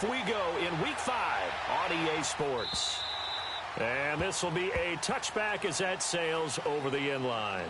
off we go in Week 5 on EA Sports. And this will be a touchback as that sails over the end line.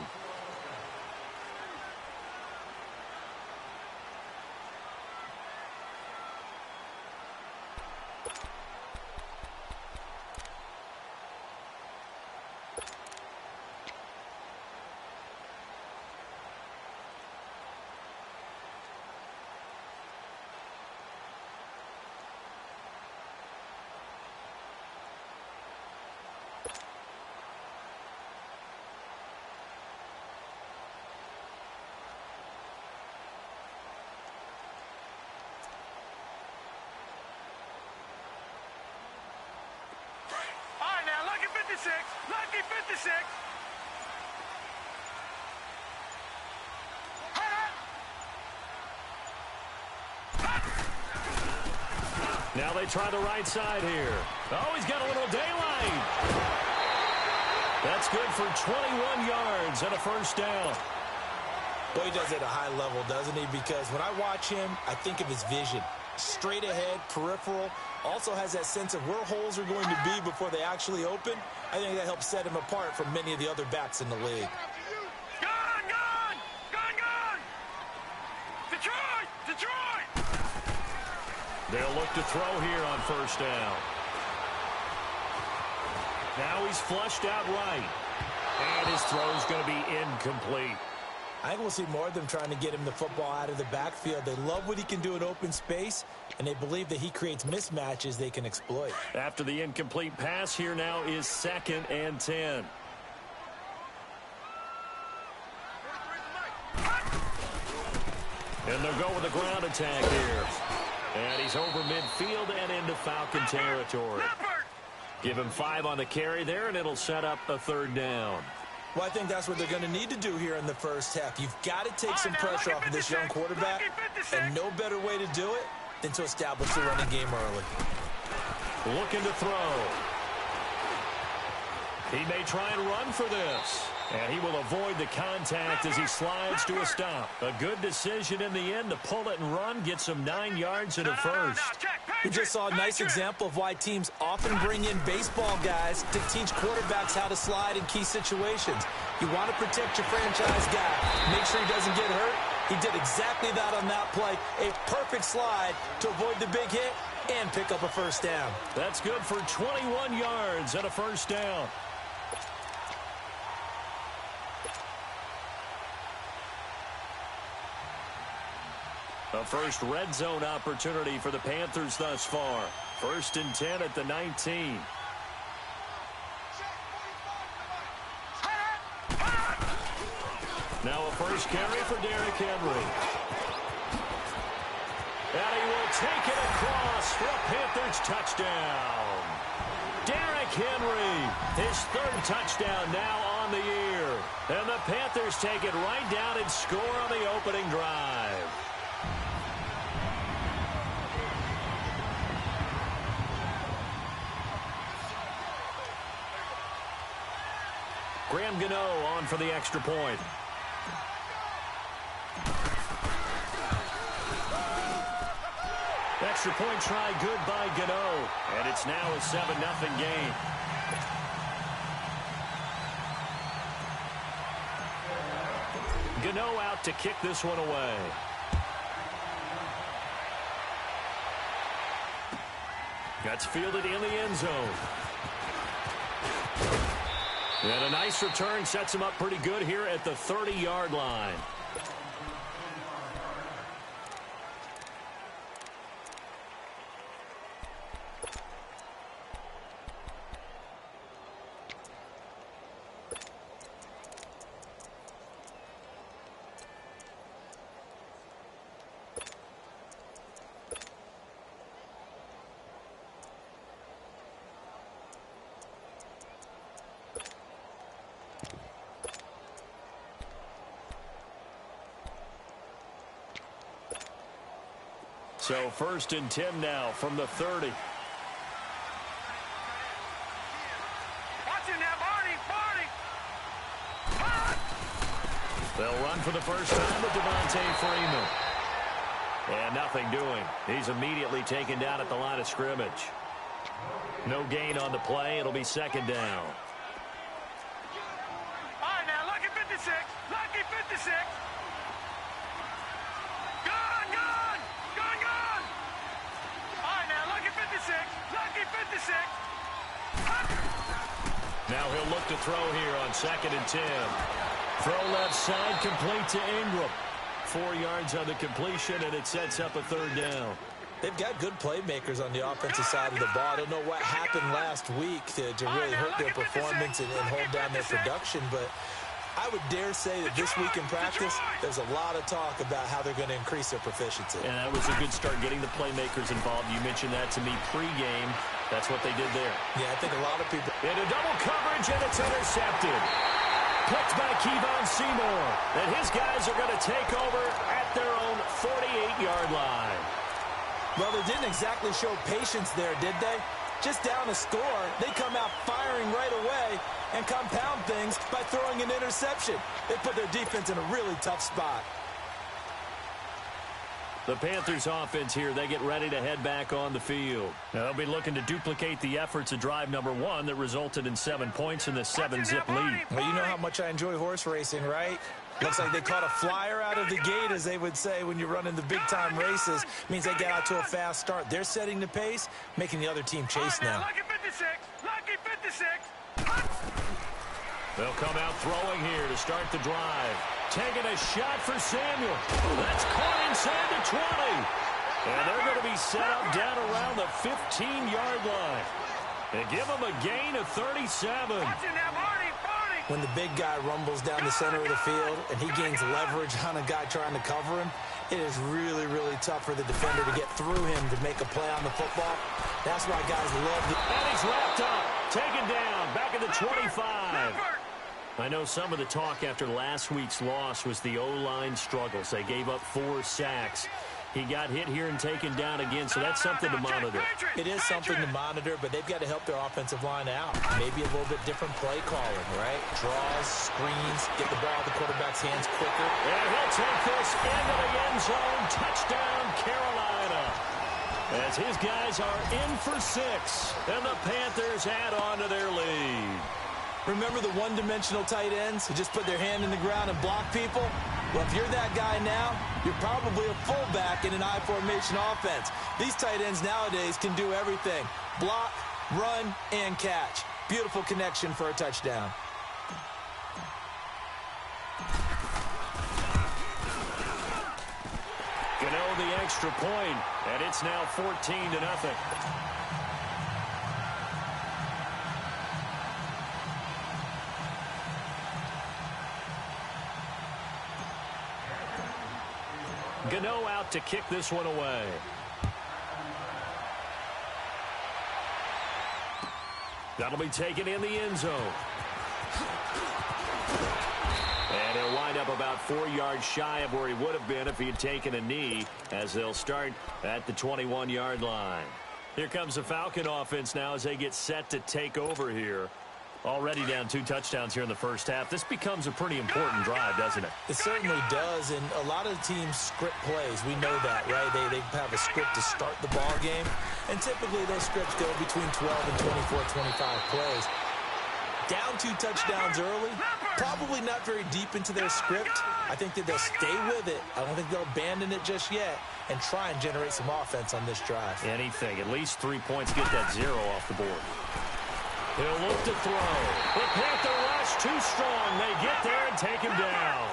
Lucky 56. Now they try the right side here. Oh, he's got a little daylight. That's good for 21 yards and a first down. Well, he does it at a high level, doesn't he? Because when I watch him, I think of his vision. Straight ahead, peripheral. Also has that sense of where holes are going to be before they actually open. I think that helps set him apart from many of the other backs in the league. Gone! Detroit! They'll look to throw here on first down. Now he's flushed out right. And his throw's going to be incomplete. I think we'll see more of them trying to get him the football out of the backfield. They love what he can do in open space, and they believe that he creates mismatches they can exploit. After the incomplete pass, here now is 2nd and 10. And they'll go with a ground attack here. And he's over midfield and into Falcon territory. Give him 5 on the carry there, and it'll set up a 3rd down. Well, I think that's what they're going to need to do here in the first half. You've got to take some pressure off of this young quarterback, and no better way to do it than to establish the running game early. Looking to throw. He may try and run for this. And he will avoid the contact as he slides to a stop. A good decision in the end to pull it and run, get some 9 yards and a first. We just saw a nice example of why teams often bring in baseball guys to teach quarterbacks how to slide in key situations. You want to protect your franchise guy. Make sure he doesn't get hurt. He did exactly that on that play. A perfect slide to avoid the big hit and pick up a first down. That's good for 21 yards and a first down. A first red zone opportunity for the Panthers thus far. 1st and 10 at the 19. Now a first carry for Derrick Henry. And he will take it across for a Panthers touchdown. Derrick Henry, his 3rd touchdown now on the year. And the Panthers take it right down and score on the opening drive. Graham Gano on for the extra point. Extra point try good by Gano. And it's now a 7-0 game. Gano out to kick this one away. That's fielded in the end zone. And a nice return sets him up pretty good here at the 30-yard line. So 1st and 10 now from the 30. They'll run for the first time with Devontae Freeman. And nothing doing. He's immediately taken down at the line of scrimmage. No gain on the play. It'll be second down. All right, now, lucky 56. Lucky 56. Gone, gone. Gone, gone. All right, now, lucky 56. Lucky 56. Now he'll look to throw here on 2nd and 10. Throw left side, complete to Ingram. 4 yards on the completion, and it sets up a 3rd down. They've got good playmakers on the offensive side of the ball. I don't know what happened last week to really hurt their performance and hold down their production, but I would dare say that this week in practice, there's a lot of talk about how they're going to increase their proficiency. And that was a good start, getting the playmakers involved. You mentioned that to me pregame. That's what they did there. Yeah, I think a lot of people... Into double coverage, and it's intercepted. Picked by Kevon Seymour. And his guys are going to take over at their own 48-yard line. Well, they didn't exactly show patience there, did they? Just down a score, they come out firing right away and compound things by throwing an interception. They put their defense in a really tough spot. The Panthers offense here, they get ready to head back on the field. Now, they'll be looking to duplicate the efforts of drive number 1 that resulted in 7 points in the 7-zip lead. Well, you know how much I enjoy horse racing, right? Looks like they caught a flyer out of the gate, as they would say when you're running the big-time races. Means they get out to a fast start. They're setting the pace, making the other team chase now. Lucky 56. Lucky 56. They'll come out throwing here to start the drive. Taking a shot for Samuel. That's caught inside the 20. And they're going to be set up down around the 15-yard line. They give them a gain of 37. When the big guy rumbles down the center of the field and he gains leverage on a guy trying to cover him, it is really, really tough for the defender to get through him to make a play on the football. That's why guys love it. And he's wrapped up. Taken down. Back at the 25. I know some of the talk after last week's loss was the O-line struggles. They gave up 4 sacks. He got hit here and taken down again, so that's something to monitor. It is something to monitor, but they've got to help their offensive line out. Maybe a little bit different play calling, right? Draws, screens, get the ball out of the quarterback's hands quicker. And he'll take this into the end zone. Touchdown, Carolina. As his guys are in for 6, and the Panthers add on to their lead. Remember the one-dimensional tight ends who just put their hand in the ground and block people? Well, if you're that guy now, you're probably a fullback in an I-formation offense. These tight ends nowadays can do everything. Block, run, and catch. Beautiful connection for a touchdown. Gano the extra point, and it's now 14-0. Gano out to kick this one away. That'll be taken in the end zone. And he'll wind up about 4 yards shy of where he would have been if he had taken a knee, as they'll start at the 21-yard line. Here comes the Falcon offense now as they get set to take over here. Already down 2 touchdowns here in the first half. This becomes a pretty important drive, doesn't it? It certainly does, and a lot of teams script plays. We know that, right? They have a script to start the ball game, and typically those scripts go between 12 and 24, 25 plays. Down 2 touchdowns early, probably not very deep into their script. I think that they'll stay with it. I don't think they'll abandon it just yet and try and generate some offense on this drive. Anything. At least 3 points, get that 0 off the board. He'll look to throw. The Panther rush too strong. They get there and take him down.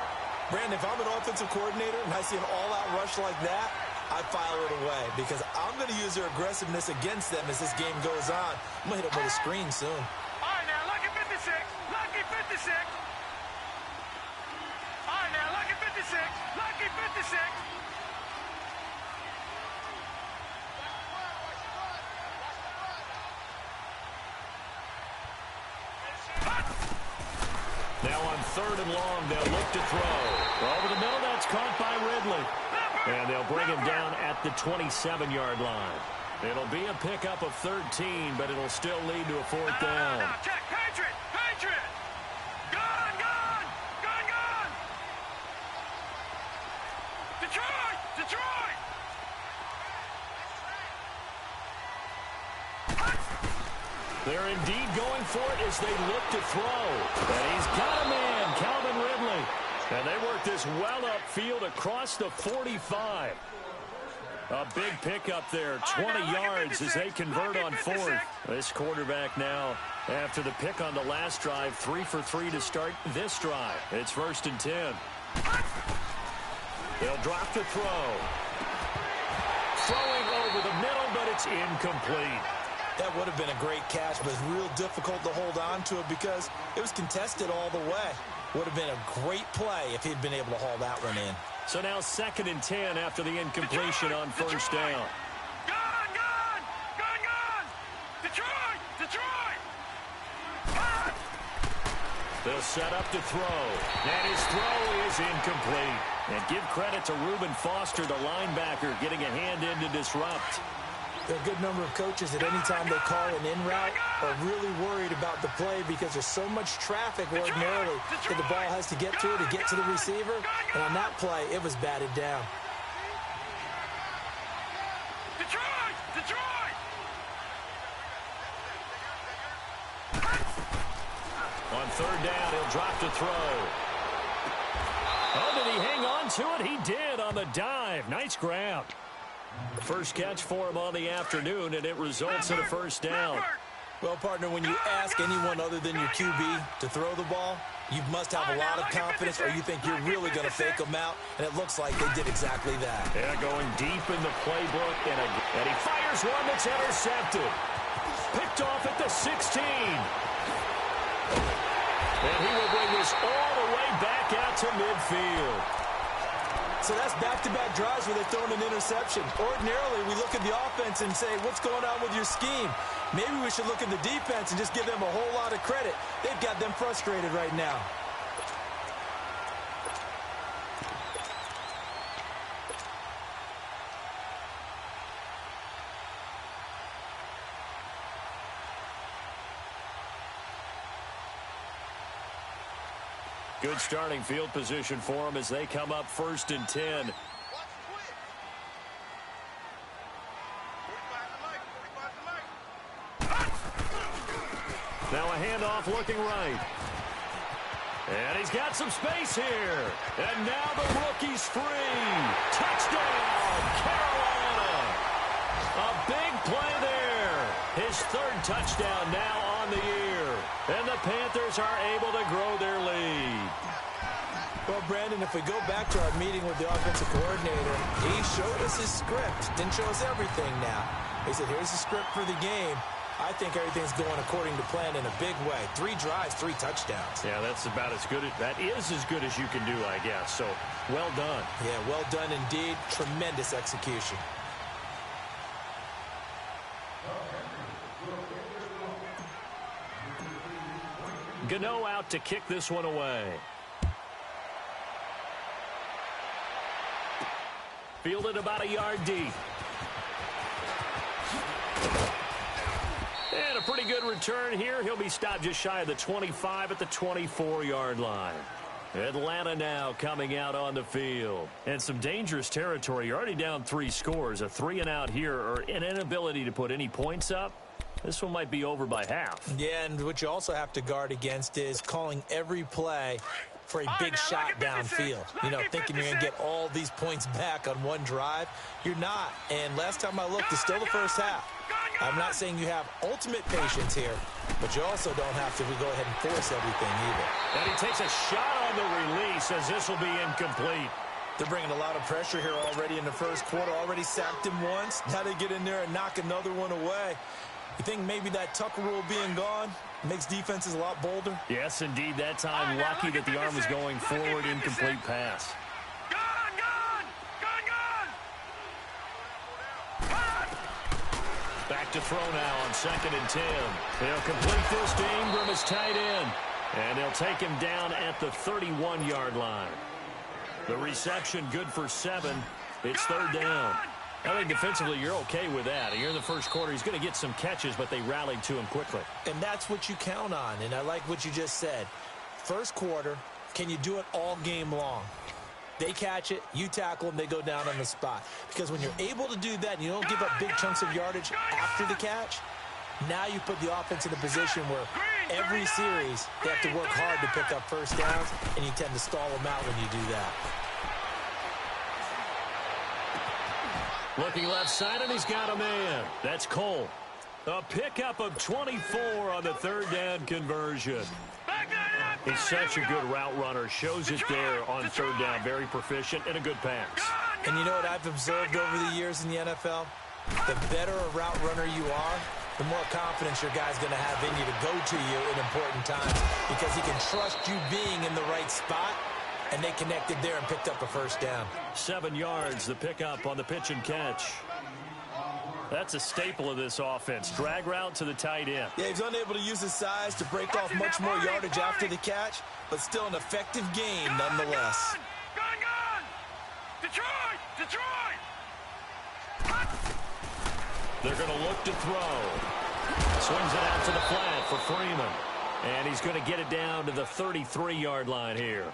Brandon, if I'm an offensive coordinator and I see an all-out rush like that, I file it away because I'm going to use their aggressiveness against them as this game goes on. I'm going to hit them with a screen soon. All right, now, lucky 56. Lucky 56. All right, now, lucky 56. Lucky 56. Now on 3rd and long, they'll look to throw. Over the middle, that's caught by Ridley. And they'll bring him down at the 27-yard line. It'll be a pickup of 13, but it'll still lead to a 4th down. No, check. Patriot. Patriot. Gone, gone. Gone, gone. Detroit. Detroit. They're indeed going for it as they look to throw. And he's got a man, Calvin Ridley. And they work this well upfield across the 45. A big pickup there, 20 yards as they convert on fourth. This quarterback now, after the pick on the last drive, 3 for 3 to start this drive. It's 1st and 10. They'll drop the throw. Throwing over the middle, but it's incomplete. That would have been a great catch, but it's real difficult to hold on to it because it was contested all the way. Would have been a great play if he'd been able to haul that one in. So now 2nd and 10 after the incompletion on first down. Gone! Detroit! They'll set up to throw. And his throw is incomplete. And give credit to Reuben Foster, the linebacker, getting a hand in to disrupt. There are a good number of coaches that any time they call an in route are really worried about the play because there's so much traffic ordinarily that the ball has to get through to get to the receiver. And on that play, it was batted down. Detroit! On 3rd down, he'll drop to throw. Oh, did he hang on to it? He did on the dive. Nice grab. First catch for him on the afternoon, and it results in a 1st down. Well, partner, when you ask anyone other than your QB to throw the ball, you must have a lot of confidence or you think you're really going to fake them out, and it looks like they did exactly that. Yeah, going deep in the playbook, and he fires one that's intercepted. Picked off at the 16. And he will bring this all the way back out to midfield. So that's back-to-back drives where they're throwing an interception. Ordinarily, we look at the offense and say, what's going on with your scheme? Maybe we should look at the defense and just give them a whole lot of credit. They've got them frustrated right now. Good starting field position for them as they come up 1st and 10. Now a handoff looking right. And he's got some space here. And now the rookie's free. Touchdown, Carolina. A big play there. His 3rd touchdown now on the year. And the Panthers are able to grow their lead. Well, Brandon, if we go back to our meeting with the offensive coordinator, he showed us his script. Didn't show us everything now. He said, here's the script for the game. I think everything's going according to plan in a big way. 3 drives, 3 touchdowns. Yeah, that's about as good. That is as good as you can do, I guess. So, well done. Yeah, well done indeed. Tremendous execution. Gano out to kick this one away. Fielded about a yard deep. And a pretty good return here. He'll be stopped just shy of the 25 at the 24-yard line. Atlanta now coming out on the field. And some dangerous territory. You're already down 3 scores. A 3-and-out here or an inability to put any points up. This one might be over by half. Yeah, and what you also have to guard against is calling every play for a big shot downfield. You know, thinking you're going to get all these points back on one drive. You're not. And last time I looked, it's still the first half. I'm not saying you have ultimate patience here, but you also don't have to go ahead and force everything either. And he takes a shot on the release as this will be incomplete. They're bringing a lot of pressure here already in the first quarter. Already sacked him once. Now they get in there and knock another one away. You think maybe that Tucker rule being gone makes defenses a lot bolder? Yes, indeed. That time, lucky that the arm was going forward. Incomplete pass. Back to throw now on 2nd and 10. He'll complete this to Ingram as tight end. And they'll take him down at the 31-yard line. The reception good for 7. It's 3rd down. I think defensively you're okay with that. You're in the first quarter. He's going to get some catches, but they rallied to him quickly. And that's what you count on. And I like what you just said. First quarter, can you do it all game long? They catch it, you tackle them, they go down on the spot. Because when you're able to do that and you don't give up big chunks of yardage after the catch, Now you put the offense in a position where every series they have to work hard to pick up first downs, and you tend to stall them out when you do that. Looking left side, and he's got a man. That's Cole. A pickup of 24 on the third down conversion. He's such a good route runner. Shows it there on third down. Very proficient and a good pass. And you know what I've observed over the years in the NFL? The better a route runner you are, the more confidence your guy's going to have in you to go to you in important times, because he can trust you being in the right spot, and they connected there and picked up a first down. 7 yards, the pickup on the pitch and catch. That's a staple of this offense. Drag route to the tight end. Yeah, he's unable to use his size to break off much more yardage after the catch, but still an effective gain nonetheless. Gone! Detroit! They're going to look to throw. Swings it out to the flat for Freeman. And he's going to get it down to the 33-yard line here.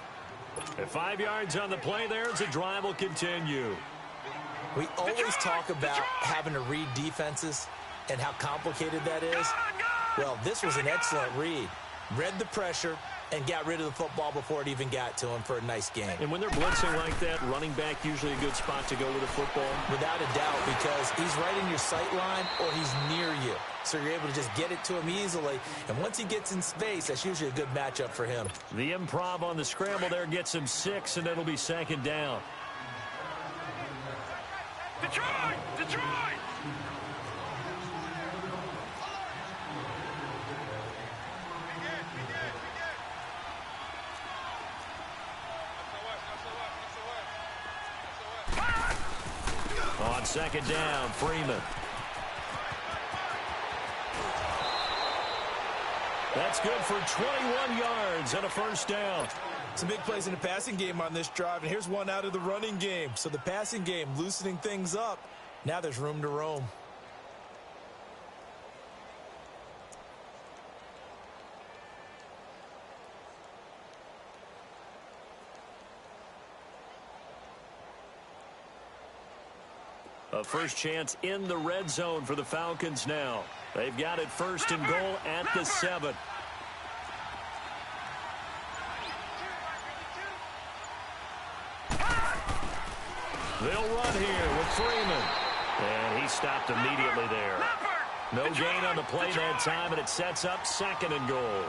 At 5 yards on the play there, as the drive will continue. We always talk about having to read defenses and how complicated that is. Well, this was an excellent read. Read the pressure and got rid of the football before it even got to him for a nice game. And when they're blitzing like that, running back usually a good spot to go with the football? Without a doubt, because he's right in your sight line or he's near you. So you're able to just get it to him easily. And once he gets in space, that's usually a good matchup for him. The improv on the scramble there gets him 6, and it'll be second down. Detroit! On second down, Freeman. That's good for 21 yards and a first down. Some big plays in the passing game on this drive, and here's one out of the running game. So the passing game loosening things up. Now there's room to roam. A first chance in the red zone for the Falcons now. They've got it first and goal at the 7. They'll run here with Freeman. And he stopped immediately there. No gain on the play that time, and it sets up second and goal.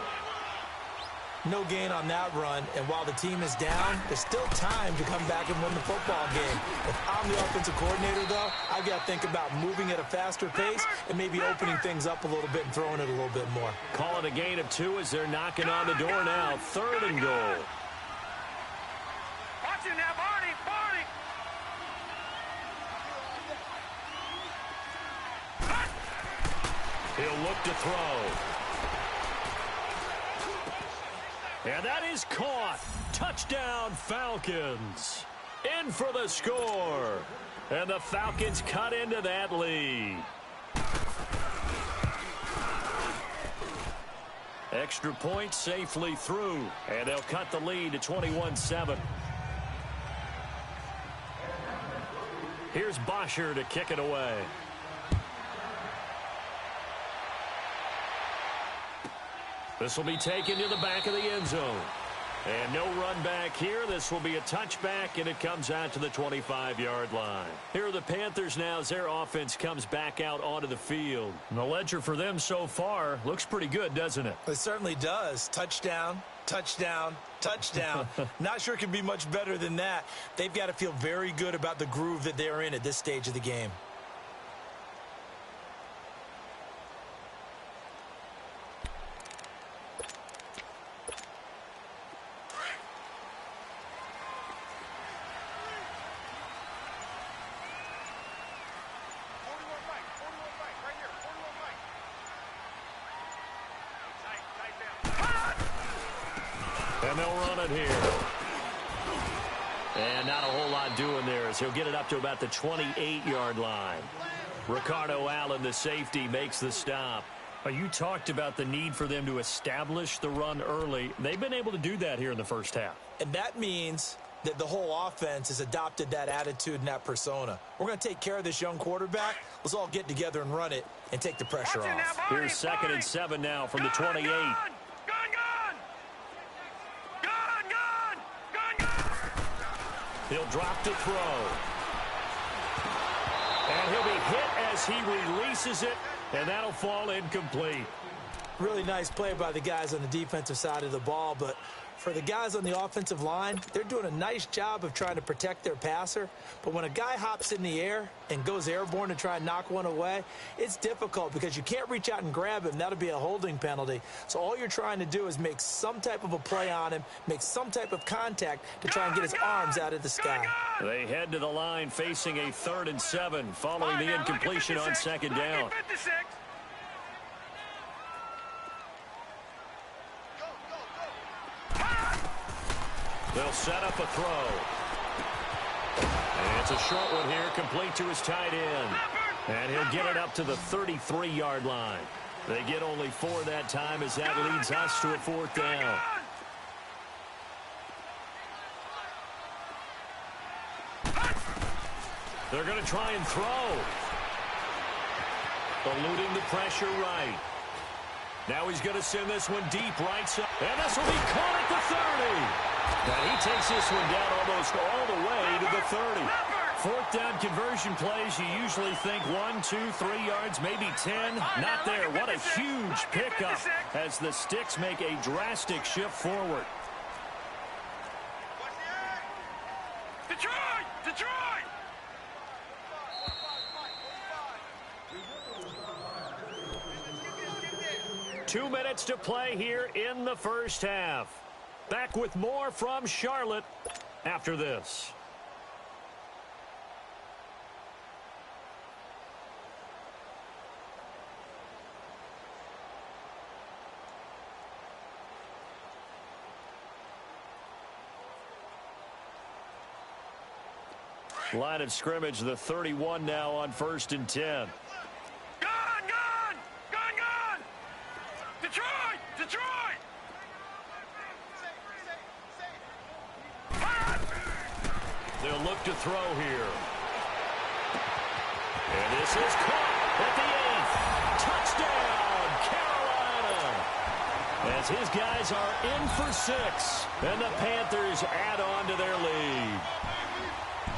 No gain on that run, and while the team is down, there's still time to come back and win the football game. If I'm the offensive coordinator, though, I've got to think about moving at a faster pace and maybe opening things up a little bit and throwing it a little bit more. Call it a gain of 2 as they're knocking on the door now. Third and goal. Watch it now, Barney! He'll look to throw. And that is caught. Touchdown, Falcons. In for the score. And the Falcons cut into that lead. Extra point safely through. And they'll cut the lead to 21-7. Here's Bosher to kick it away. This will be taken to the back of the end zone. And no run back here. This will be a touchback, and it comes out to the 25-yard line. Here are the Panthers now as their offense comes back out onto the field. And the ledger for them so far looks pretty good, doesn't it? It certainly does. Touchdown, touchdown, touchdown. Not sure it can be much better than that. They've got to feel very good about the groove that they're in at this stage of the game. And they'll run it here. And not a whole lot doing there as he'll get it up to about the 28-yard line. Ricardo Allen, the safety, makes the stop. You talked about the need for them to establish the run early. They've been able to do that here in the first half. And that means that the whole offense has adopted that attitude and that persona. We're going to take care of this young quarterback. Let's all get together and run it and take the pressure off. Here's 2nd and 7 now from the 28. He'll drop to throw. And he'll be hit as he releases it, and that'll fall incomplete. Really nice play by the guys on the defensive side of the ball, but for the guys on the offensive line, they're doing a nice job of trying to protect their passer. But when a guy hops in the air and goes airborne to try and knock one away, it's difficult because you can't reach out and grab him. That'll be a holding penalty. So all you're trying to do is make some type of a play on him, make some type of contact to try and get his arms out of the sky. They head to the line facing a 3rd and 7 following the incompletion on 2nd down. They'll set up a throw. And it's a short one here, complete to his tight end. And he'll get it up to the 33-yard line. They get only 4 that time as that leads us to a 4th down. They're going to try and throw. Eluding the pressure right. Now he's going to send this one deep right side. And this will be caught at the 30. And he takes this one down almost all the way to the 30. 4th down conversion plays, you usually think 1, 2, 3 yards, maybe 10. Not there. What a huge pickup as the Sticks make a drastic shift forward. Detroit! Detroit! Two minutes to play here in the first half. Back with more from Charlotte after this. Line of scrimmage, the 31 now on 1st and 10. Gone! Detroit! Detroit! They'll look to throw here. And this is caught at the 8th. Touchdown, Carolina. As his guys are in for 6. And the Panthers add on to their lead.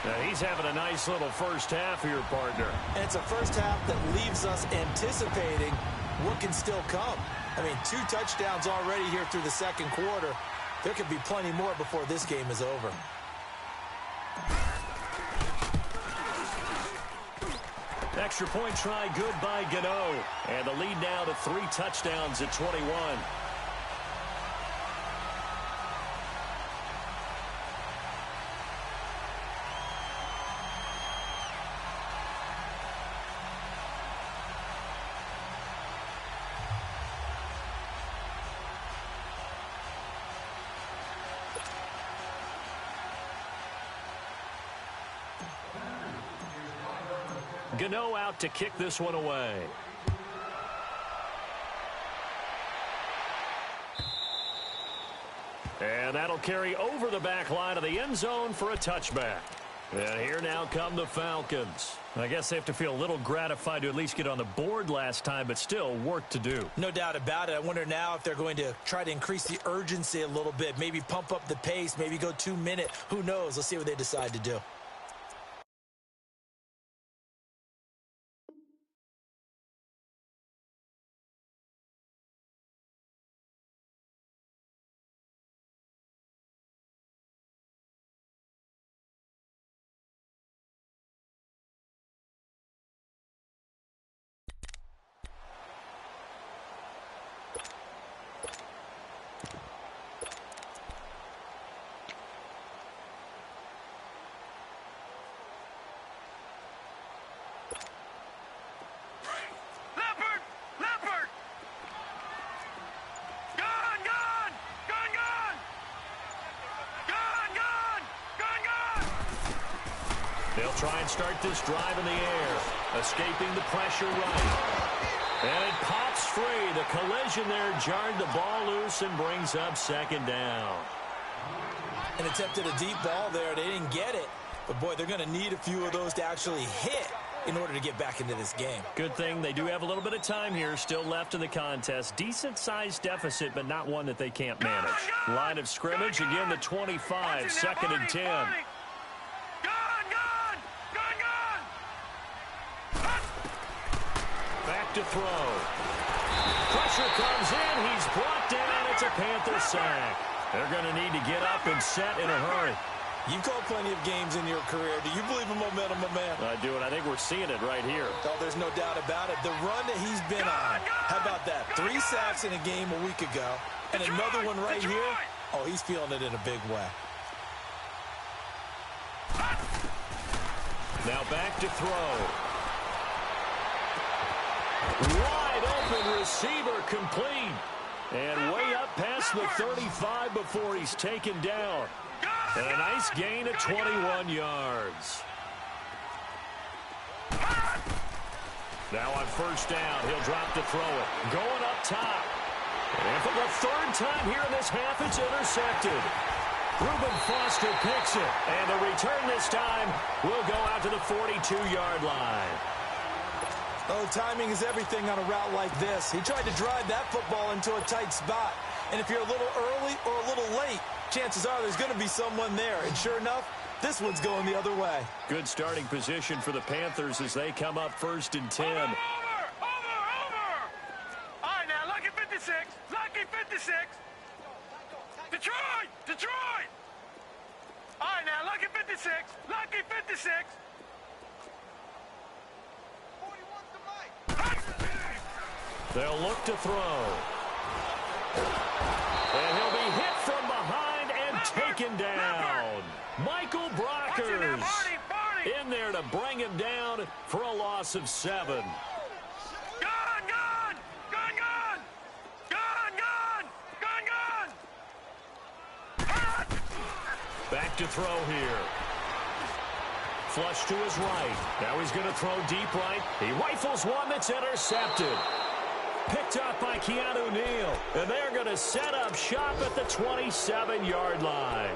Now he's having a nice little first half here, partner. And it's a first half that leaves us anticipating what can still come. I mean, 2 touchdowns already here through the 2nd quarter. There could be plenty more before this game is over. Extra point try good by Gano. And the lead now to 3 touchdowns at 21. Gano out to kick this one away. And that'll carry over the back line of the end zone for a touchback. And here now come the Falcons. I guess they have to feel a little gratified to at least get on the board last time, but still work to do. No doubt about it. I wonder now if they're going to try to increase the urgency a little bit, maybe pump up the pace, maybe go 2-minute. Who knows? Let's see what they decide to do. They'll try and start this drive in the air, escaping the pressure right. And it pops free. The collision there jarred the ball loose and brings up 2nd down. and attempted a deep ball there. They didn't get it. But, boy, they're going to need a few of those to actually hit in order to get back into this game. Good thing they do have a little bit of time here still left in the contest. Decent-sized deficit, but not one that they can't manage. Line of scrimmage, again, the 25, second and 10. Back to throw. Pressure comes in. He's brought down. It's a Panther sack. They're going to need to get up and set in a hurry. You've called plenty of games in your career. Do you believe in momentum, my man? I do, and I think we're seeing it right here. Oh, there's no doubt about it. The run that he's been on. How about that? 3 sacks in a game a week ago, and another one right here. Oh, he's feeling it in a big way. Now back to throw. Wide open receiver complete. And way up past the 35 before he's taken down. And a nice gain of 21 yards. Now on first down, he'll drop to throw it. Going up top. And for the third time here in this half, it's intercepted. Reuben Foster picks it. And the return this time will go out to the 42-yard line. Oh, timing is everything on a route like this. He tried to drive that football into a tight spot. And if you're a little early or a little late, chances are there's going to be someone there. And sure enough, this one's going the other way. Good starting position for the Panthers as they come up first and 10. Over! All right, now, lucky 56. Lucky 56. Detroit! All right, now, lucky 56. Lucky 56. 41's the mic. They'll look to throw. And he'll be hit from behind and taken down. Michael Brockers in there to bring him down for a loss of 7. Back to throw here. Flush to his right. Now he's going to throw deep right. He rifles one that's intercepted. Picked up by Keanu Neal. And they're going to set up shop at the 27-yard line.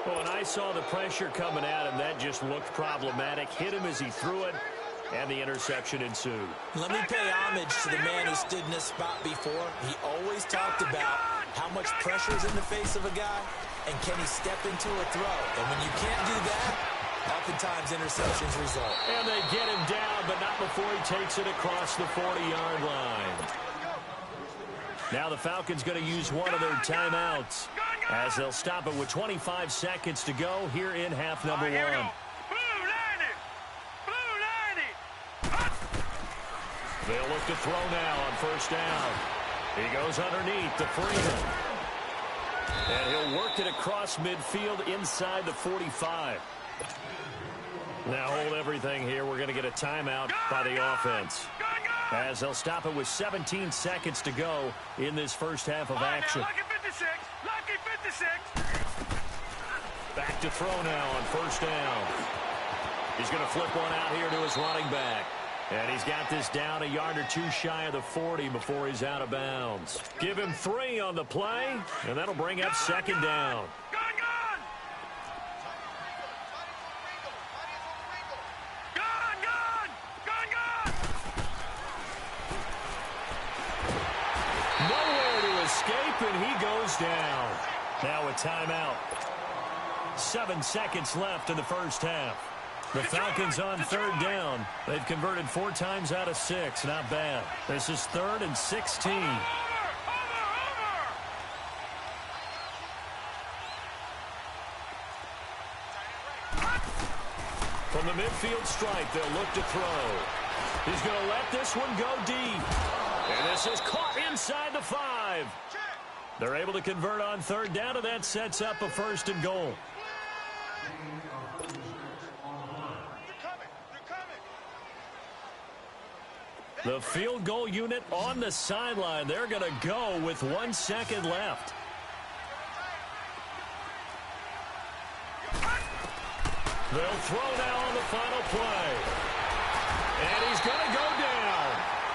Well, when I saw the pressure coming at him, that just looked problematic. Hit him as he threw it, and the interception ensued. Let me pay homage to the man who stood in this spot before. He always talked about how much pressure is in the face of a guy, and can he step into a throw. And when you can't do that, oftentimes interceptions result. And they get him down, but not before he takes it across the 40-yard line. Now the Falcons going to use one of their timeouts as they'll stop it with 25 seconds to go here in half number 1. They'll look to throw now on first down. He goes underneath to Freeman. And he'll work it across midfield inside the 45. Now hold everything here. We're going to get a timeout by the offense, as they'll stop it with 17 seconds to go in this first half of action. Lucky 56. Lucky 56. Back to throw now on first down. He's going to flip one out here to his running back. And he's got this down a yard or two shy of the 40 before he's out of bounds. Give him 3 on the play, and that'll bring up second down. Nowhere to escape, and he goes down. Now a timeout. 7 seconds left in the first half. The Falcons on third down. They've converted 4 times out of 6. Not bad. This is 3rd and 16. From the midfield stripe, they'll look to throw. He's going to let this one go deep. And this is caught inside the 5. They're able to convert on third down, and that sets up a 1st and goal. The field goal unit on the sideline. They're going to go with 1 second left. They'll throw now on the final play. And he's going to go down.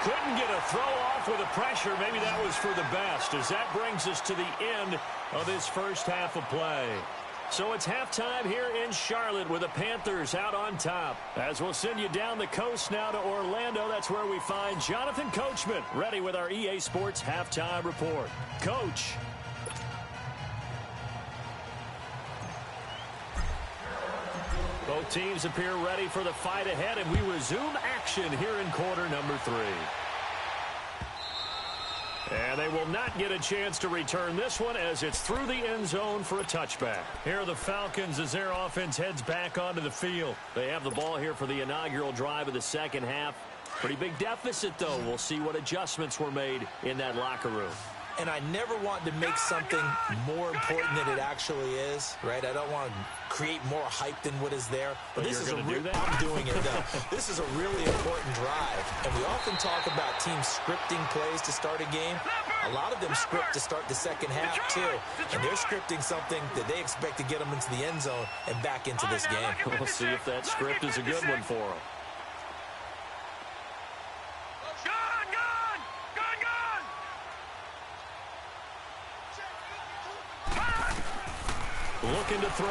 Couldn't get a throw off with the pressure. Maybe that was for the best, as that brings us to the end of this first half of play. So it's halftime here in Charlotte with the Panthers out on top. As we'll send you down the coast now to Orlando, that's where we find Jonathan Coachman ready with our EA Sports halftime report. Coach. Both teams appear ready for the fight ahead, and we resume action here in quarter number 3. And they will not get a chance to return this one as it's through the end zone for a touchback. Here are the Falcons as their offense heads back onto the field. They have the ball here for the inaugural drive of the second half. Pretty big deficit, though. We'll see what adjustments were made in that locker room. And I never want to make something more important than it actually is, right? I don't want to create more hype than what is there. But this is I'm doing it, though. This is a really important drive. And we often talk about teams scripting plays to start a game. A lot of them script to start the second half, too. And they're scripting something that they expect to get them into the end zone and back into this game. We'll see if that script is a good one for them. Looking to throw.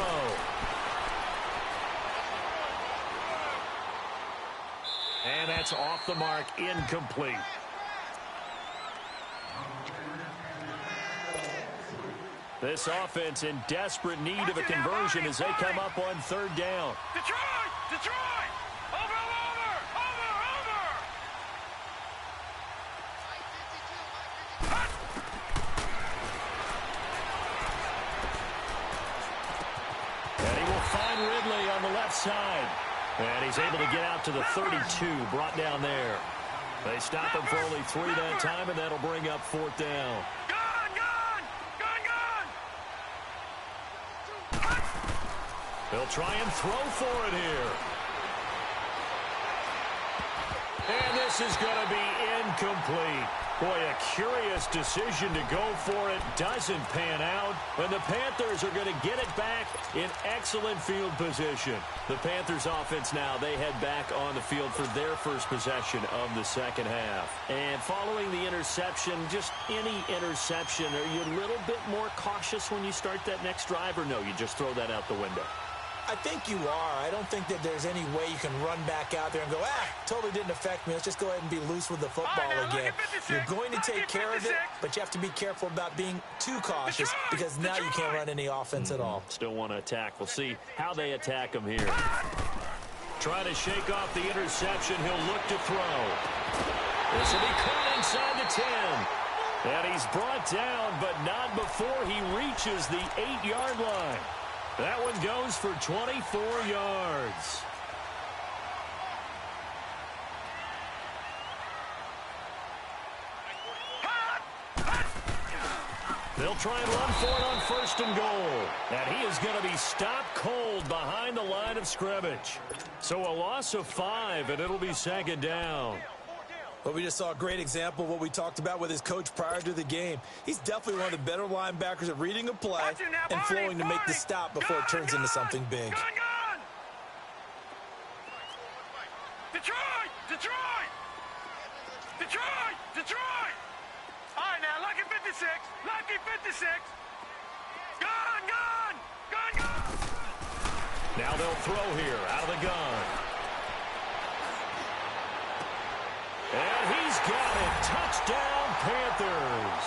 And that's off the mark, incomplete. This offense in desperate need of a conversion as they come up on third down. Detroit! Detroit! Over! Find Ridley on the left side. And he's able to get out to the 32, brought down there. They stop him for only 3 that time, and that'll bring up fourth down. They'll try and throw for it here. And this is going to be incomplete. Boy, a curious decision to go for it. Doesn't pan out. And the Panthers are going to get it back in excellent field position. The Panthers offense now, they head back on the field for their first possession of the second half. And following the interception, just any interception, are you a little bit more cautious when you start that next drive, or no, you just throw that out the window? I think you are. I don't think that there's any way you can run back out there and go, totally didn't affect me. Let's just go ahead and be loose with the football again. You're going to take care of it, but you have to be careful about being too cautious because now you can't run any offense at all. Still want to attack. We'll see how they attack him here. Trying to shake off the interception. He'll look to throw. This will be caught inside the 10. And he's brought down, but not before he reaches the 8-yard line. That one goes for 24 yards. They'll try and run for it on first and goal. And he is going to be stopped cold behind the line of scrimmage. So a loss of 5, and it'll be second down. Well, we just saw a great example of what we talked about with his coach prior to the game. He's definitely one of the better linebackers at reading a play and flowing to make the stop before it turns into something big. Detroit! Detroit! Detroit! Detroit! All right, now, lucky 56. Lucky 56. Gun! Now they'll throw here out of the gun. And he's got it. Touchdown, Panthers.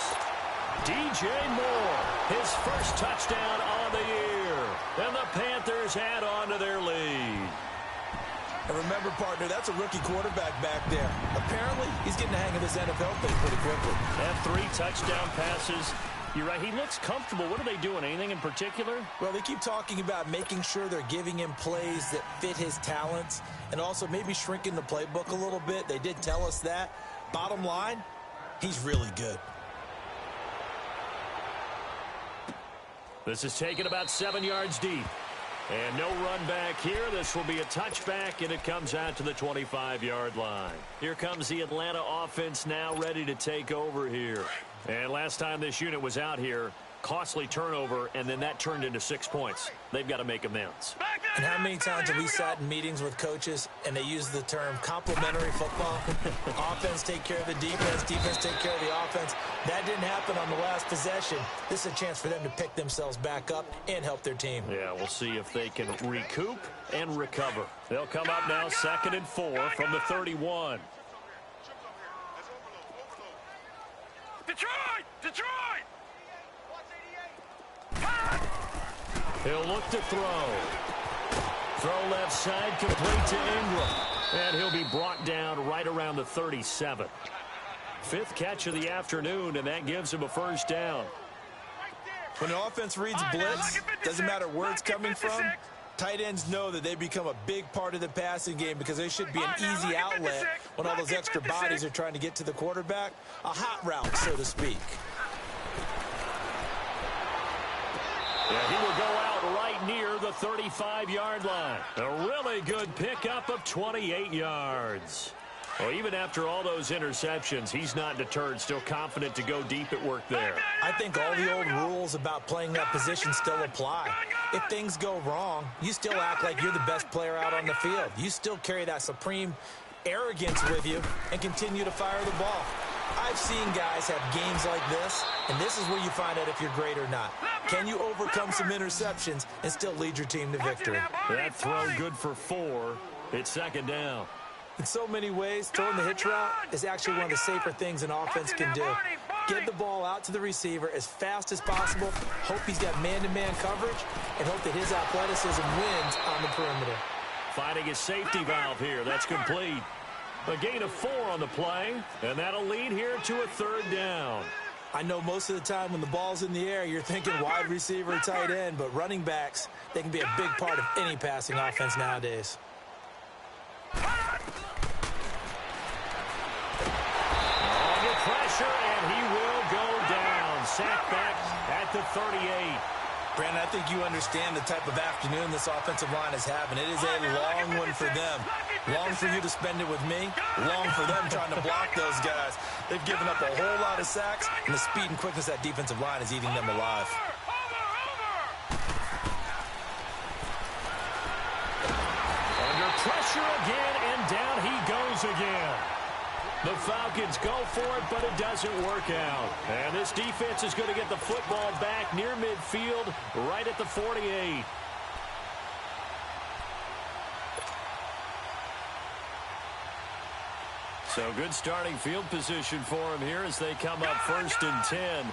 DJ Moore, his first touchdown on the year. And the Panthers add on to their lead. And remember, partner, that's a rookie quarterback back there. Apparently, he's getting the hang of this NFL thing pretty quickly. And 3 touchdown passes. You're right, he looks comfortable. What are they doing? Anything in particular? Well, they keep talking about making sure they're giving him plays that fit his talents and also maybe shrinking the playbook a little bit. They did tell us that. Bottom line, he's really good. This is taken about 7 yards deep. And no run back here. This will be a touchback, and it comes out to the 25-yard line. Here comes the Atlanta offense now ready to take over here. And last time this unit was out here, costly turnover, and then that turned into 6 points. They've got to make amends. And how many times have we sat in meetings with coaches and they use the term complementary football? Offense take care of the defense, defense take care of the offense. That didn't happen on the last possession. This is a chance for them to pick themselves back up and help their team. Yeah, we'll see if they can recoup and recover. They'll come up now 2nd and 4 from the 31. Detroit! Detroit! He'll look to throw. Throw left side, complete to Ingram. And he'll be brought down right around the 37. 5th catch of the afternoon, and that gives him a first down. When the offense reads blitz, doesn't matter where it's coming from, tight ends know that they become a big part of the passing game because they should be an easy outlet when all those extra bodies are trying to get to the quarterback. A hot route, so to speak. Yeah, he will go out right near the 35-yard line. A really good pickup of 28 yards. Well, even after all those interceptions, he's not deterred, still confident to go deep at work there. I think all the old rules about playing that position still apply. If things go wrong, you still act like you're the best player out on the field. You still carry that supreme arrogance with you and continue to fire the ball. I've seen guys have games like this, and this is where you find out if you're great or not. Can you overcome some interceptions and still lead your team to victory? That throw good for 4. It's 2nd down. In so many ways, throwing the hitch route is actually one of the safer things an offense can do. Get the ball out to the receiver as fast as possible, hope he's got man-to-man coverage, and hope that his athleticism wins on the perimeter. Finding a safety valve here. That's complete. A gain of 4 on the play, and that'll lead here to a 3rd down. I know most of the time when the ball's in the air, you're thinking wide receiver, tight end, but running backs, they can be a big part of any passing offense nowadays. Under pressure, and he will go down. Sacked back at the 38. Brandon, I think you understand the type of afternoon this offensive line is having. It is a long one for them. Long for you to spend it with me. Long for them trying to block those guys. They've given up a whole lot of sacks, and the speed and quickness of that defensive line is eating them alive. Under pressure again, and down he goes again. The Falcons go for it, but it doesn't work out. And this defense is going to get the football back near midfield, right at the 48. So good starting field position for him here as they come up 1st and 10.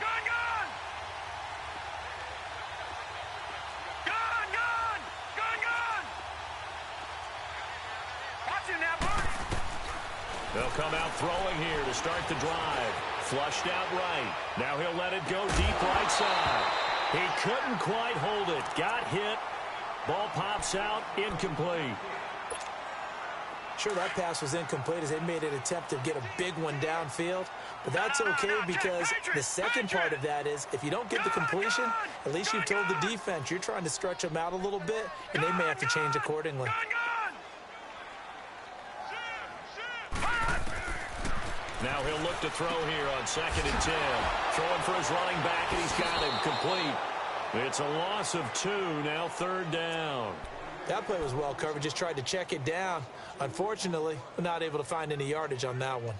They'll come out throwing here to start the drive. Flushed out right. Now he'll let it go deep right side. He couldn't quite hold it. Got hit. Ball pops out. Incomplete. Sure, that pass was incomplete as they made an attempt to get a big one downfield. But that's okay because the second part of that is if you don't get the completion, at least you've told the defense you're trying to stretch them out a little bit, and they may have to change accordingly. Now he'll look to throw here on 2nd and 10. Throwing for his running back, and he's got him complete. It's a loss of 2, now 3rd down. That play was well covered, just tried to check it down. Unfortunately, we're not able to find any yardage on that one.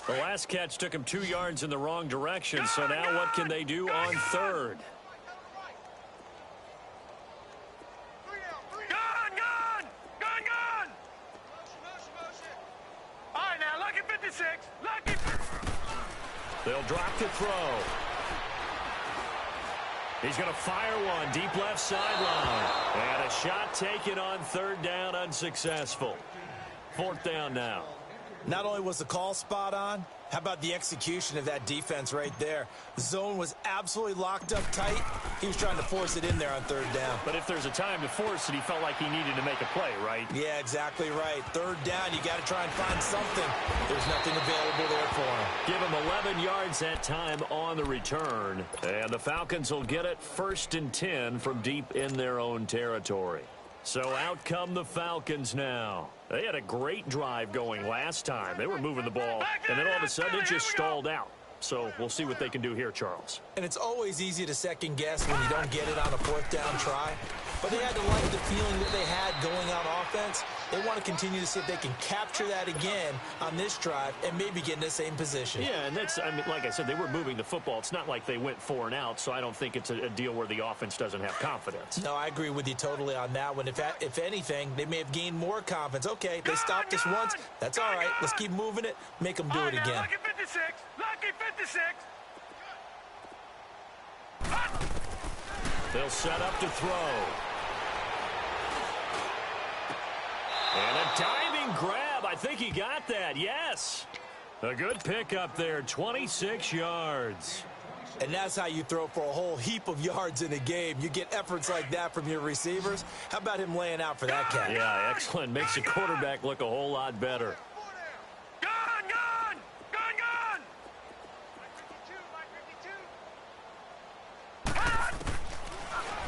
The last catch took him 2 yards in the wrong direction, so now what can they do on 3rd? They'll drop to throw. He's going to fire one deep left sideline. And a shot taken on 3rd down, unsuccessful. 4th down now. Not only was the call spot on, how about the execution of that defense right there? The zone was absolutely locked up tight. He was trying to force it in there on 3rd down. But if there's a time to force it, he felt like he needed to make a play, right? Yeah, exactly right. 3rd down, you got to try and find something. There's nothing available there for him. Give him 11 yards that time on the return. And the Falcons will get it 1st and 10 from deep in their own territory. So out come the Falcons now. They had a great drive going last time. They were moving the ball, and then all of a sudden it just stalled out. So we'll see what they can do here, Charles. And it's always easy to second guess when you don't get it on a fourth down try. But they had to like the feeling that they had going on offense. They want to continue to see if they can capture that again on this drive and maybe get in the same position. Yeah, and that's, I mean, like I said, they were moving the football. It's not like they went 4 and out, so I don't think it's a deal where the offense doesn't have confidence. No, I agree with you totally on that one. If anything, they may have gained more confidence. Okay, they stopped us once. That's all right. Let's keep moving it. Make them do it again. Lucky 56. Lucky 56. They'll set up to throw. And a diving grab. I think he got that. Yes. A good pickup there. 26 yards. And that's how you throw for a whole heap of yards in a game. You get efforts like that from your receivers. How about him laying out for that catch? Yeah, excellent. Makes the quarterback look a whole lot better.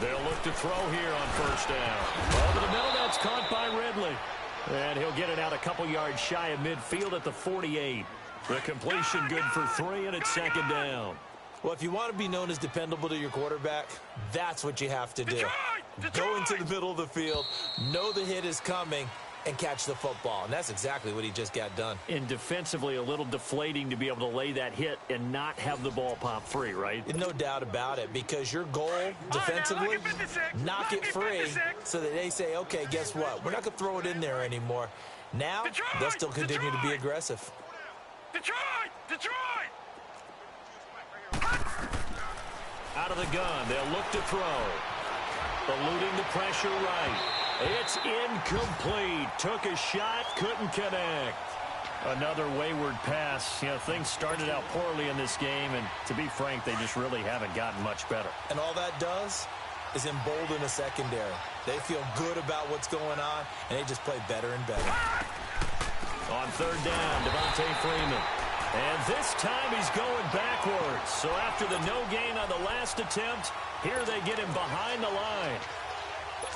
They'll look to throw here on first down. Over the middle, that's caught by Ridley. And he'll get it out a couple yards shy of midfield at the 48. The completion good for 3, and it's second down. Well, if you want to be known as dependable to your quarterback, that's what you have to do. Go into the middle of the field, know the hit is coming, and catch the football. And that's exactly what he just got done. And defensively, a little deflating to be able to lay that hit and not have the ball pop free, right? No doubt about it, because your goal defensively, knock it free so that they say, okay, guess what? We're not going to throw it in there anymore. Now, they'll still continue to be aggressive. Detroit! Out of the gun, they'll look to throw. Eluding the pressure right. It's incomplete. Took a shot, couldn't connect. Another wayward pass. You know, things started out poorly in this game, and to be frank, they just really haven't gotten much better. And all that does is embolden a secondary. They feel good about what's going on, and they just play better and better. On third down, Devontae Freeman. And this time he's going backwards. So after the no gain on the last attempt, here they get him behind the line.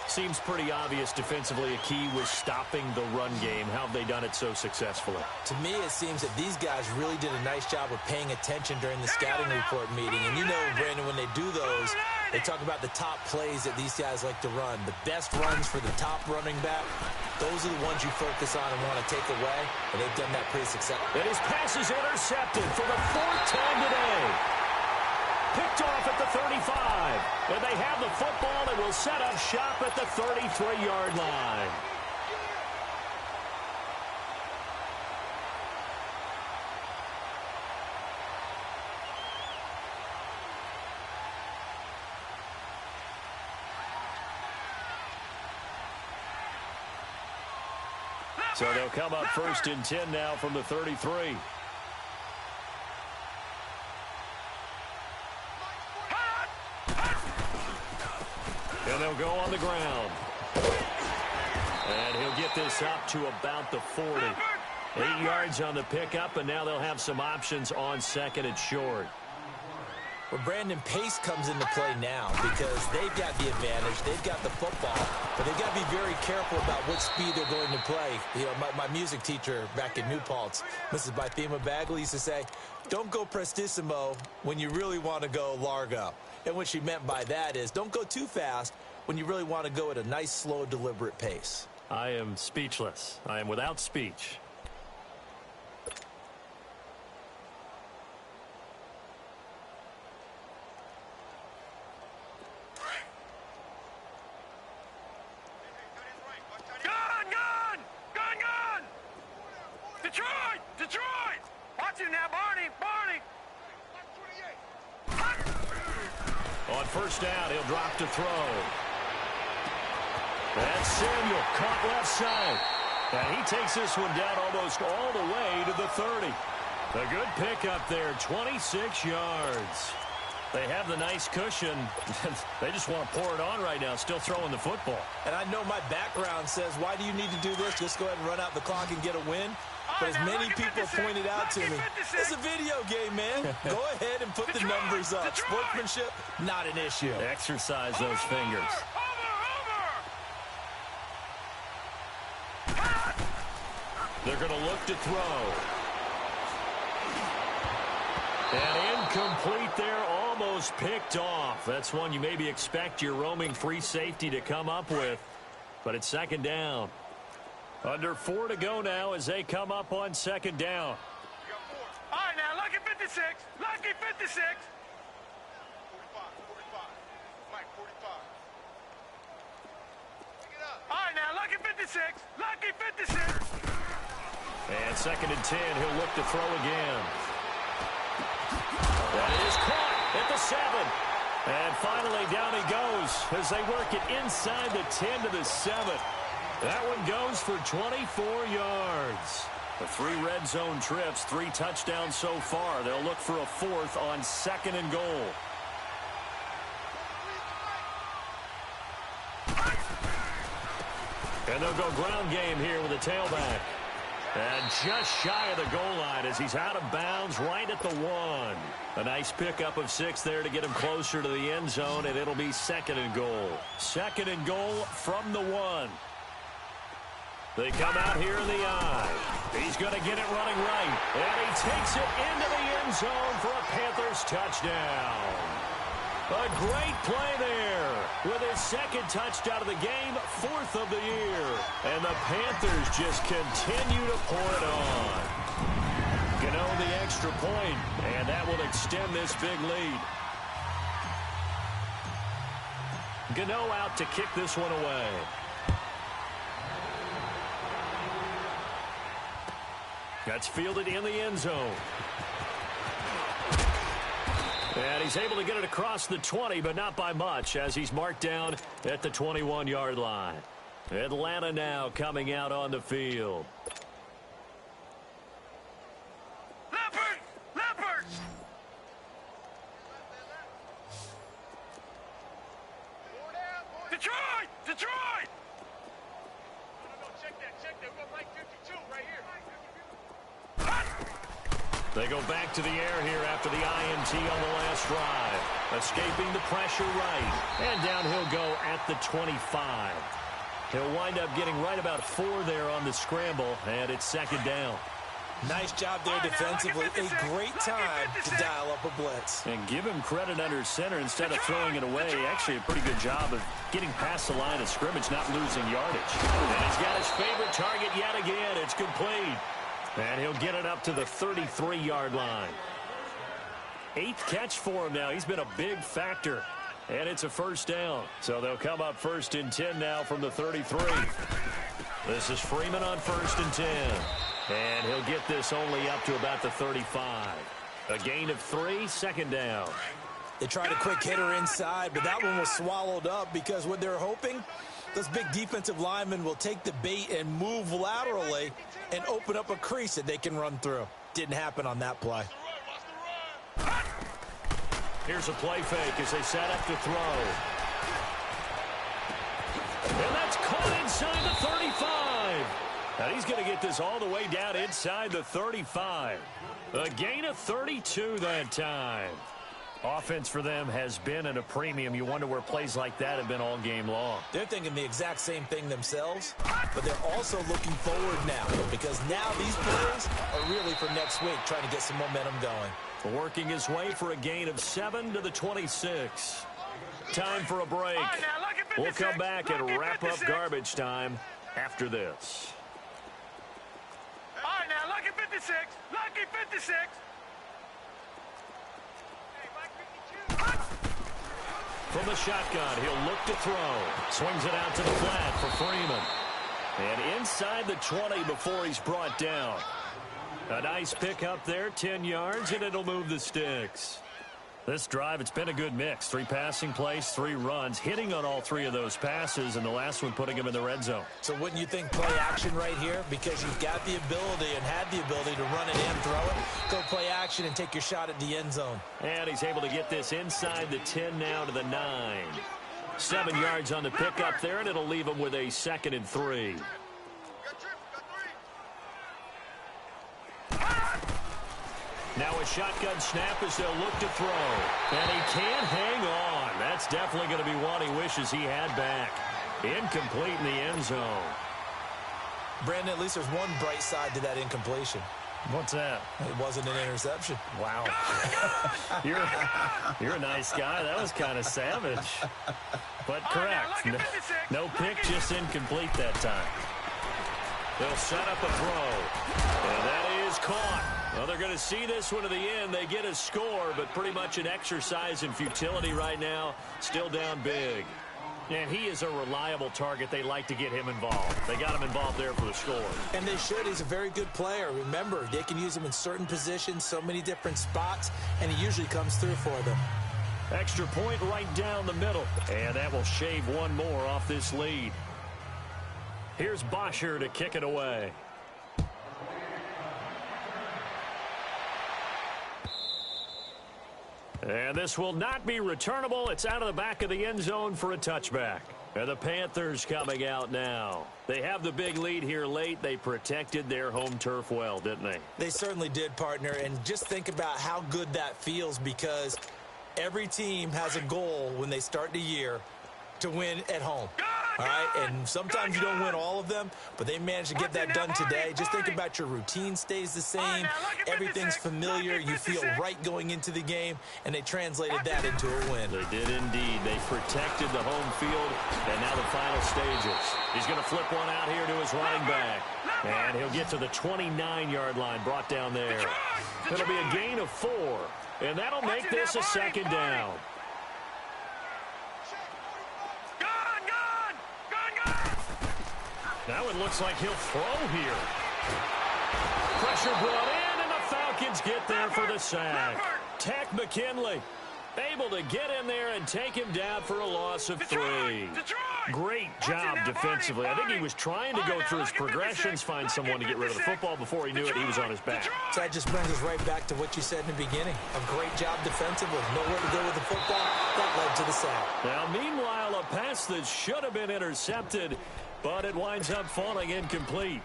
Seems pretty obvious defensively a key was stopping the run game. How have they done it so successfully? To me, it seems that these guys really did a nice job of paying attention during the scouting report meeting. And you know, Brandon, when they do those, they talk about the top plays that these guys like to run. The best runs for the top running back, those are the ones you focus on and want to take away. And they've done that pretty successfully. And his pass is intercepted for the 4th time today. Picked off at the 35. And they have the football and will set up shop at the 33-yard line. So they'll come up 1st and 10 now from the 33. And they'll go on the ground. And he'll get this up to about the 40. 8 yards on the pickup, and now they'll have some options on 2nd and short. Well, Brandon, pace comes into play now because they've got the advantage. They've got the football, but they've got to be very careful about what speed they're going to play. You know, my music teacher back in New Paltz, Mrs. Bythema Bagley, used to say, don't go prestissimo when you really want to go largo. And what she meant by that is don't go too fast when you really want to go at a nice, slow, deliberate pace. I am speechless. I am without speech. Detroit! Watch it now, Barney! On first down, he'll drop to throw. And Samuel caught left side. And he takes this one down almost all the way to the 30. A good pickup there, 26 yards. They have the nice cushion. They just want to pour it on right now, still throwing the football. And I know my background says, why do you need to do this? Just go ahead and run out the clock and get a win. But as many people pointed out to me, it's a video game, man. Go ahead and put the numbers up. Sportsmanship, not an issue. Exercise those fingers. They're going to look to throw. And incomplete there, almost picked off. That's one you maybe expect your roaming free safety to come up with. But it's second down. Under 4 to go now as they come up on second down. All right, now, lucky 56. Lucky 56. 45, 45. Mike, 45. Pick it up. All right, now, lucky 56. Lucky 56. And second and 10, he'll look to throw again. That is caught at the 7. And finally, down he goes as they work it inside the 10 to the 7. That one goes for 24 yards. The 3 red zone trips, 3 touchdowns so far. They'll look for a 4th on second and goal. And they'll go ground game here with a tailback. And just shy of the goal line as he's out of bounds right at the 1. A nice pickup of 6 there to get him closer to the end zone, and it'll be second and goal. Second and goal from the 1. They come out here in the eye. He's going to get it running right. And he takes it into the end zone for a Panthers touchdown. A great play there with his second touchdown of the game, 4th of the year. And the Panthers just continue to pour it on. Gano the extra point, and that will extend this big lead. Gano out to kick this one away. That's fielded in the end zone. And he's able to get it across the 20, but not by much, as he's marked down at the 21-yard line. Atlanta now coming out on the field. Leopard! Leopard! Detroit! Detroit! No, check that. We're going Mike 52 right here. They go back to the air here after the INT on the last drive. Escaping the pressure right. And down he'll go at the 25. He'll wind up getting right about 4 there on the scramble, and it's second down. Nice job there defensively. A great time to dial up a blitz. And give him credit under center instead of throwing it away. Actually a pretty good job of getting past the line of scrimmage, not losing yardage. And he's got his favorite target yet again. It's complete. And he'll get it up to the 33-yard line. 8th catch for him now. He's been a big factor. And it's a first down. So they'll come up 1st and 10 now from the 33. This is Freeman on 1st and 10. And he'll get this only up to about the 35. A gain of 3, second down. They tried a quick hitter inside, but that one was swallowed up because what they're hoping, those big defensive linemen will take the bait and move laterally and open up a crease that they can run through. Didn't happen on that play. Here's a play fake as they set up to throw. And that's caught inside the 35. And he's going to get this all the way down inside the 35. A gain of 32 that time. Offense for them has been at a premium. You wonder where plays like that have been all game long. They're thinking the exact same thing themselves, but they're also looking forward now because now these plays are really for next week, trying to get some momentum going. Working his way for a gain of 7 to the 26. Time for a break. We'll come back and wrap up garbage time after this. All right, now, lucky 56. Lucky 56. From the shotgun, he'll look to throw. Swings it out to the flat for Freeman. And inside the 20 before he's brought down. A nice pickup there, 10 yards, and it'll move the sticks. This drive, it's been a good mix. 3 passing plays, 3 runs, hitting on all 3 of those passes, and the last one putting him in the red zone. So wouldn't you think play action right here? Because you've got the ability and had the ability to run it and throw it. Go play action and take your shot at the end zone. And he's able to get this inside the 10 now to the 9. 7 yards on the pickup there, and it'll leave him with a 2nd and 3. Now a shotgun snap as they'll look to throw. And he can't hang on. That's definitely going to be one he wishes he had back. Incomplete in the end zone. Brandon, at least there's one bright side to that incompletion. What's that? It wasn't an interception. Wow. You're a nice guy. That was kind of savage. But correct. No pick, just incomplete that time. They'll set up a throw. And that is caught. Well, they're going to see this one to the end. They get a score, but pretty much an exercise in futility right now. Still down big. And he is a reliable target. They like to get him involved. They got him involved there for the score. And they should. He's a very good player. Remember, they can use him in certain positions, so many different spots, and he usually comes through for them. Extra point right down the middle. And that will shave one more off this lead. Here's Bosher to kick it away. And this will not be returnable. It's out of the back of the end zone for a touchback. And the Panthers coming out now. They have the big lead here late. They protected their home turf well, didn't they? They certainly did, partner. And just think about how good that feels, because every team has a goal when they start the year to win at home. All right, and sometimes you don't win all of them, but they managed to get that done today. Just think about your routine stays the same. Everything's familiar. You feel right going into the game, and they translated that into a win. They did indeed. They protected the home field, and now the final stages. He's going to flip one out here to his running back, and he'll get to the 29-yard line, brought down there. It'll be a gain of 4, and that'll make this a second down. Now it looks like he'll throw here. Pressure brought in, and the Falcons get there for the sack. Tack McKinley able to get in there and take him down for a loss of 3. Great job defensively. I think he was trying to go through his progressions, find someone to get rid of the football. Before he knew it, he was on his back. So that just brings us right back to what you said in the beginning. A great job defensively. Nowhere to go with the football. That led to the sack. Now, meanwhile, a pass that should have been intercepted, but it winds up falling incomplete.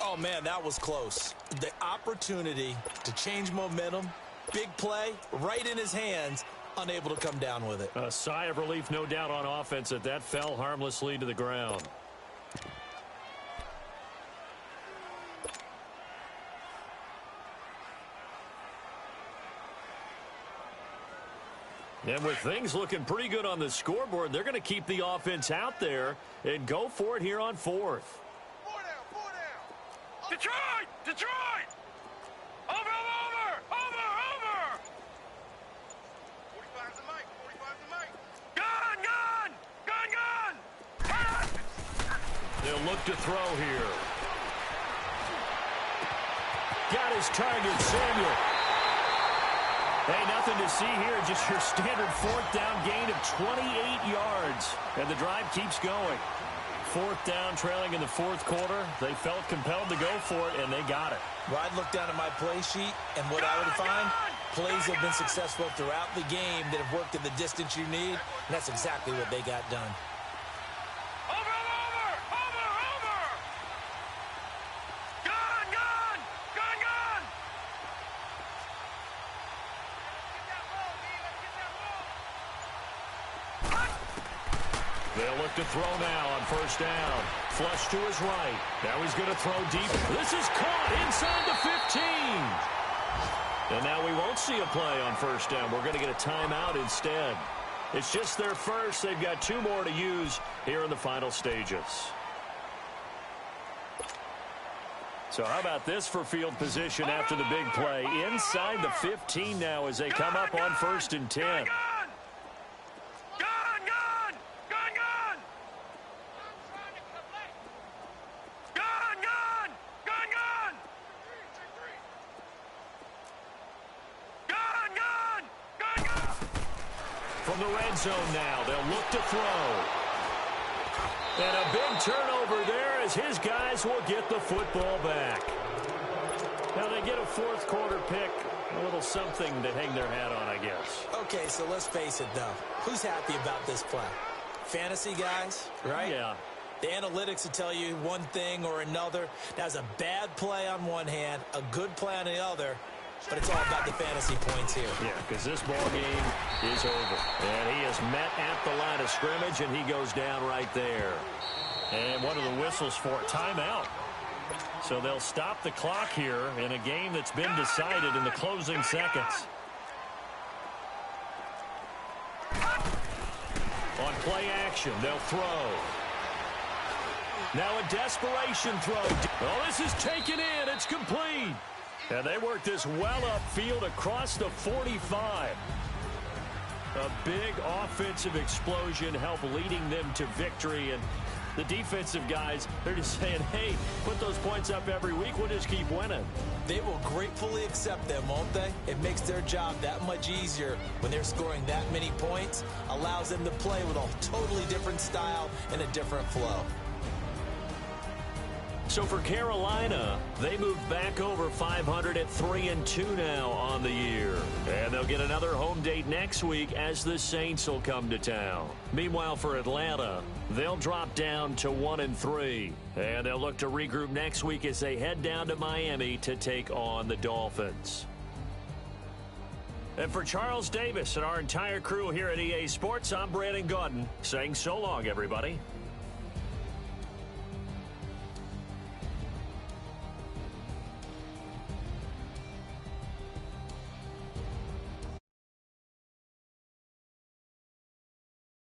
Oh, man, that was close. The opportunity to change momentum, big play, right in his hands, unable to come down with it. A sigh of relief, no doubt, on offense that fell harmlessly to the ground. And with things looking pretty good on the scoreboard, they're going to keep the offense out there and go for it here on 4th. 4 down, 4 down. Detroit! Detroit! Over! 45's the mic, 45's the mic. Gun! They'll look to throw here. Got his target, Samuel. Hey, nothing to see here. Just your standard 4th down gain of 28 yards. And the drive keeps going. 4th down, trailing in the 4th quarter. They felt compelled to go for it, and they got it. Well, I'd look down at my play sheet, and what I would find, plays have been successful throughout the game that have worked in the distance you need, and that's exactly what they got done. They'll look to throw now on 1st down. Flush to his right. Now he's going to throw deep. This is caught inside the 15. And now we won't see a play on 1st down. We're going to get a timeout instead. It's just their first. They've got 2 more to use here in the final stages. So how about this for field position after the big play? Inside the 15 now as they come up on 1st and 10. From the red zone now, they'll look to throw. And a big turnover there as his guys will get the football back. Now they get a 4th quarter pick. A little something to hang their hat on, I guess. Okay, so let's face it, though. Who's happy about this play? Fantasy guys, right? Yeah. The analytics will tell you one thing or another. That's a bad play on one hand, a good play on the other. But it's all about the fantasy points here. Yeah, because this ball game is over. And he is met at the line of scrimmage, and he goes down right there. And one of the whistles for a timeout. So they'll stop the clock here in a game that's been decided in the closing seconds. On play action, they'll throw. Now a desperation throw. Oh, this is taken in. It's complete. And they work this well upfield across the 45. A big offensive explosion helped leading them to victory. And the defensive guys, they're just saying, hey, put those points up every week. We'll just keep winning. They will gratefully accept them, won't they? It makes their job that much easier when they're scoring that many points. Allows them to play with a totally different style and a different flow. So for Carolina, they moved back over 500 at 3-2 now on the year. And they'll get another home date next week as the Saints will come to town. Meanwhile, for Atlanta, they'll drop down to 1-3. And they'll look to regroup next week as they head down to Miami to take on the Dolphins. And for Charles Davis and our entire crew here at EA Sports, I'm Brandon Gaudin saying so long, everybody.